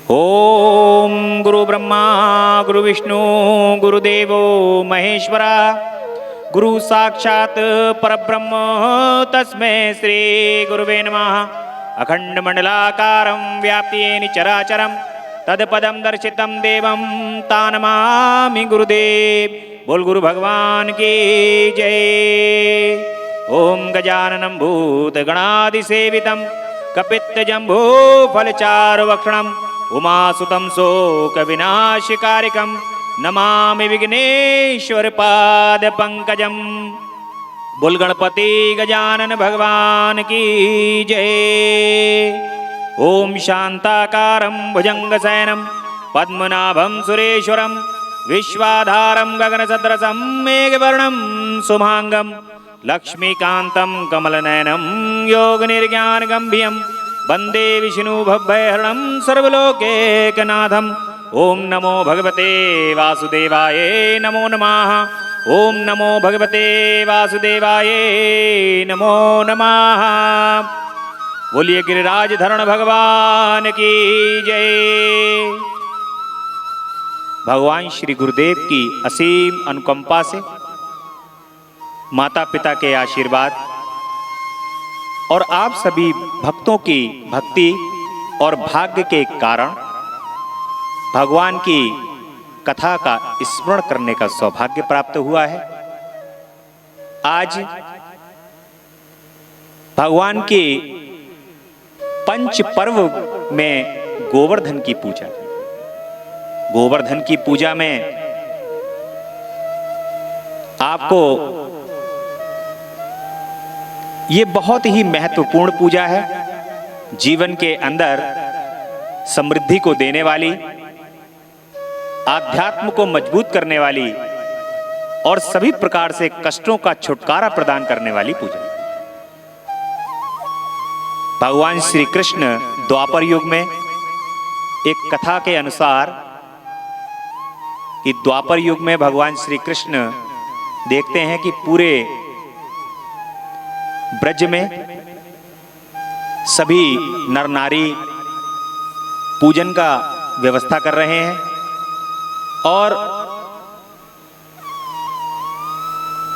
ओम गुरु ब्रह्मा गुरु विष्णु गुरुदेवो महेश्वरा गुरु साक्षात परब्रह्म तस्मै श्री गुरुवे नमः। अखंड मंडलाकारं व्याप्त्येन चराचरं तत्पदं दर्शितं देवं तानमामि गुरुदेव। बोल गुरु भगवान की जय। ओम गजाननं भूतगणादिसेवितं कपित्तजम्बो फलचारुभक्षणं उमासुतं शोकविनाशकारिकं नमामि विघ्नेश्वरपादपङ्कजं। बोल गणपति गजानन भगवान की जय। ओम शांताकारं भुजंगशयनं पद्मनाभं सुरेश्वरं विश्वाधारं गगनसदृशं मेघवर्णं शुभांगं लक्ष्मीकान्तं कमलनयनं योगनिर्ज्ञानगम्भीरं वन्दे विष्णुभवभयहरणं सर्वलोकैकनाथम्। ओम नमो भगवते वासुदेवाय नमो नमः। ओम नमो भगवते वासुदेवाय नमो नमः। बोलिए गिरिराज धरण भगवान की जय। भगवान श्री गुरुदेव की असीम अनुकंपा से, माता पिता के आशीर्वाद और आप सभी भक्तों की भक्ति और भाग्य के कारण भगवान की कथा का स्मरण करने का सौभाग्य प्राप्त हुआ है। आज भगवान के पंच पर्व में गोवर्धन की पूजा, गोवर्धन की पूजा में आपको ये बहुत ही महत्वपूर्ण पूजा है। जीवन के अंदर समृद्धि को देने वाली, आध्यात्म को मजबूत करने वाली और सभी प्रकार से कष्टों का छुटकारा प्रदान करने वाली पूजा। भगवान श्री कृष्ण द्वापर युग में एक कथा के अनुसार कि द्वापर युग में भगवान श्री कृष्ण देखते हैं कि पूरे ब्रज में सभी नर नारी पूजन का व्यवस्था कर रहे हैं और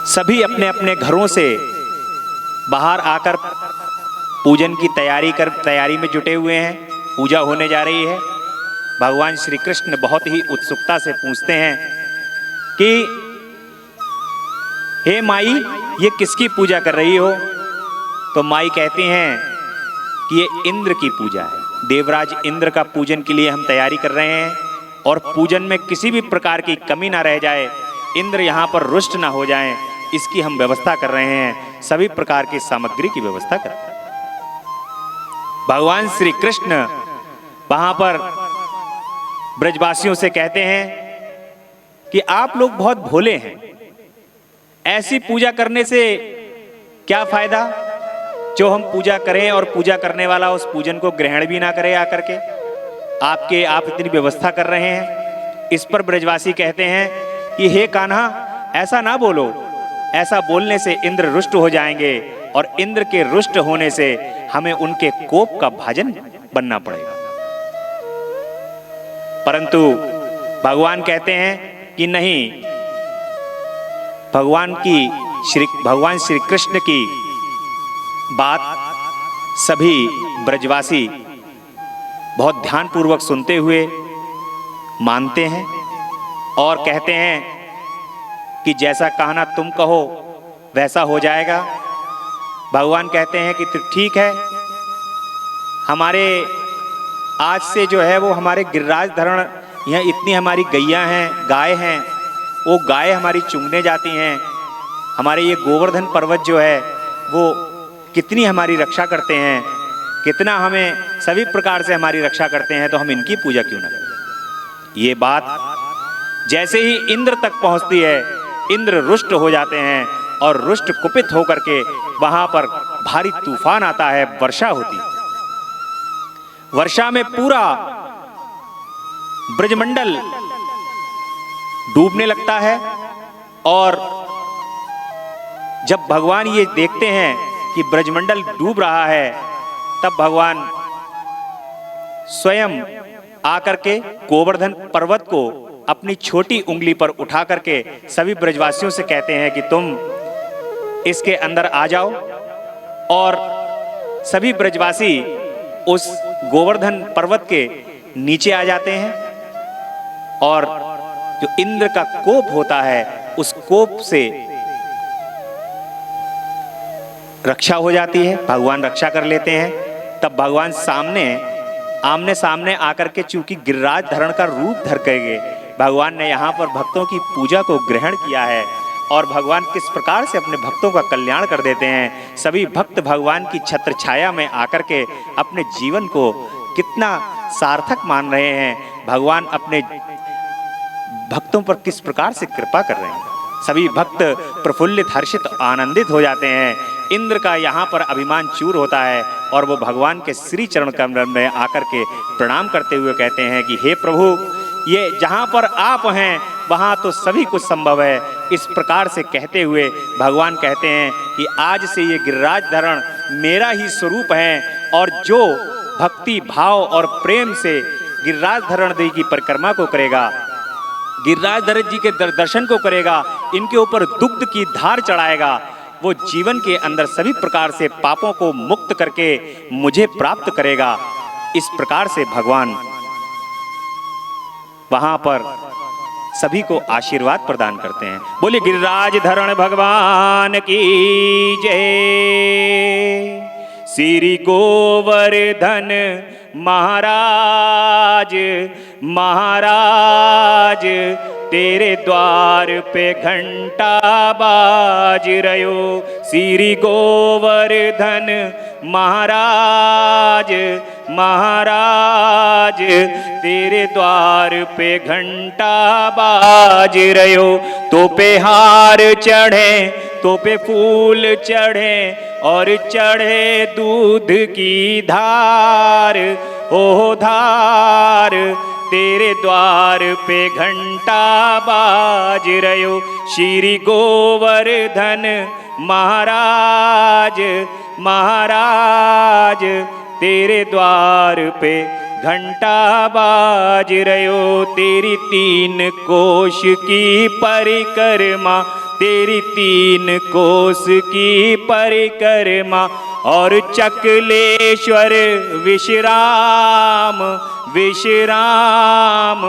सभी अपने अपने घरों से बाहर आकर पूजन की तैयारी में जुटे हुए हैं। पूजा होने जा रही है। भगवान श्री कृष्ण बहुत ही उत्सुकता से पूछते हैं कि हे माई, ये किसकी पूजा कर रही हो? तो माई कहती हैं कि ये इंद्र की पूजा है। देवराज इंद्र का पूजन के लिए हम तैयारी कर रहे हैं और पूजन में किसी भी प्रकार की कमी ना रह जाए, इंद्र यहाँ पर रुष्ट ना हो जाएं, इसकी हम व्यवस्था कर रहे हैं। सभी प्रकार की सामग्री की व्यवस्था कर रहे हैं। भगवान श्री कृष्ण वहां पर ब्रजवासियों से कहते हैं कि आप लोग बहुत भोले हैं, ऐसी पूजा करने से क्या फायदा जो हम पूजा करें और पूजा करने वाला उस पूजन को ग्रहण भी ना करे आकर के। आप इतनी व्यवस्था कर रहे हैं। इस पर ब्रजवासी कहते हैं कि हे कान्हा, ऐसा ना बोलो, ऐसा बोलने से इंद्र रुष्ट हो जाएंगे और इंद्र के रुष्ट होने से हमें उनके कोप का भाजन बनना पड़ेगा। परंतु भगवान कहते हैं कि नहीं, भगवान श्री कृष्ण की बात सभी ब्रजवासी बहुत ध्यानपूर्वक सुनते हुए मानते हैं और कहते हैं कि जैसा कहना तुम कहो वैसा हो जाएगा। भगवान कहते हैं कि ठीक है, हमारे आज से जो है वो हमारे गिरिराज धरण यहाँ इतनी हमारी गैया हैं, गाय हैं, वो गाय हमारी चुंगने जाती हैं। हमारे ये गोवर्धन पर्वत जो है वो कितनी हमारी रक्षा करते हैं, कितना हमें सभी प्रकार से हमारी रक्षा करते हैं, तो हम इनकी पूजा क्यों ना करें। ये बात जैसे ही इंद्र तक पहुंचती है, इंद्र रुष्ट हो जाते हैं और रुष्ट कुपित होकर के वहां पर भारी तूफान आता है, वर्षा होती है। वर्षा में पूरा ब्रजमंडल डूबने लगता है और जब भगवान ये देखते हैं कि ब्रजमंडल डूब रहा है, तब भगवान स्वयं आकर के गोवर्धन पर्वत को अपनी छोटी उंगली पर उठा करके सभी ब्रजवासियों से कहते हैं कि तुम इसके अंदर आ जाओ। और सभी ब्रजवासी उस गोवर्धन पर्वत के नीचे आ जाते हैं और जो इंद्र का कोप होता है उस कोप से रक्षा हो जाती है, भगवान रक्षा कर लेते हैं। तब भगवान आमने सामने आकर के चूंकि गिरिराज धरण का रूप धर करके भगवान ने यहाँ पर भक्तों की पूजा को ग्रहण किया है और भगवान किस प्रकार से अपने भक्तों का कल्याण कर देते हैं। सभी भक्त भगवान की छत्र छाया में आकर के अपने जीवन को कितना सार्थक मान रहे हैं, भगवान अपने भक्तों पर किस प्रकार से कृपा कर रहे हैं। सभी भक्त प्रफुल्लित हर्षित आनंदित हो जाते हैं। इंद्र का यहाँ पर अभिमान चूर होता है और वो भगवान के श्री चरण कमल में आकर के प्रणाम करते हुए कहते हैं कि हे प्रभु, ये जहाँ पर आप हैं वहाँ तो सभी कुछ संभव है। इस प्रकार से कहते हुए भगवान कहते हैं कि आज से ये गिरिराज धरण मेरा ही स्वरूप है और जो भक्ति भाव और प्रेम से गिरिराज धरण जी की परिक्रमा को करेगा, गिरिराज धरण जी के दर्शन को करेगा, इनके ऊपर दुग्ध की धार चढ़ाएगा, वो जीवन के अंदर सभी प्रकार से पापों को मुक्त करके मुझे प्राप्त करेगा। इस प्रकार से भगवान वहां पर सभी को आशीर्वाद प्रदान करते हैं। बोले गिरिराज धरण भगवान की जय। श्री गोवर्धन महाराज महाराज तेरे द्वार पे घंटा बाज रयो। श्री गोवर्धन महाराज महाराज तेरे द्वार पे घंटा बाज रयो। तो पे हार चढ़े तो पे फूल चढ़े और चढ़े दूध की धार, ओ धार तेरे द्वार पे घंटा बाज रयो। श्री गोवर्धन महाराज महाराज तेरे द्वार पे घंटा बाज रयो। तेरी 3 कोश की परिक्रमा, तेरी 3 कोस की परिक्रमा और चकलेश्वर विश्राम विश्राम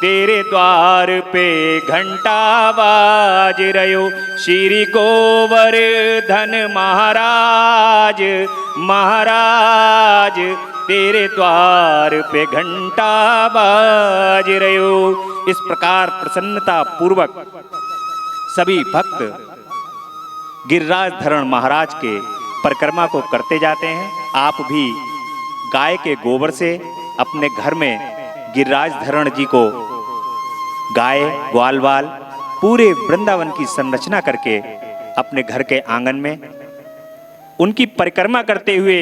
तेरे द्वार पे घंटा बाज रयो। श्री गोवर्धन महाराज महाराज तेरे द्वार पे घंटा बाज रयो। इस प्रकार प्रसन्नता पूर्वक सभी भक्त गिरिराज धरण महाराज के परिक्रमा को करते जाते हैं। आप भी गाय के गोबर से अपने घर में गिरिराज धरण जी को गाय ग्वाल वाल पूरे वृंदावन की संरचना करके अपने घर के आंगन में उनकी परिक्रमा करते हुए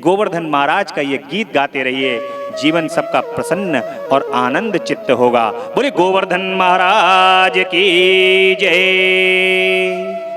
गोवर्धन महाराज का ये गीत गाते रहिए। जीवन सबका प्रसन्न और आनंद चित्त होगा। बोले गोवर्धन महाराज की जय।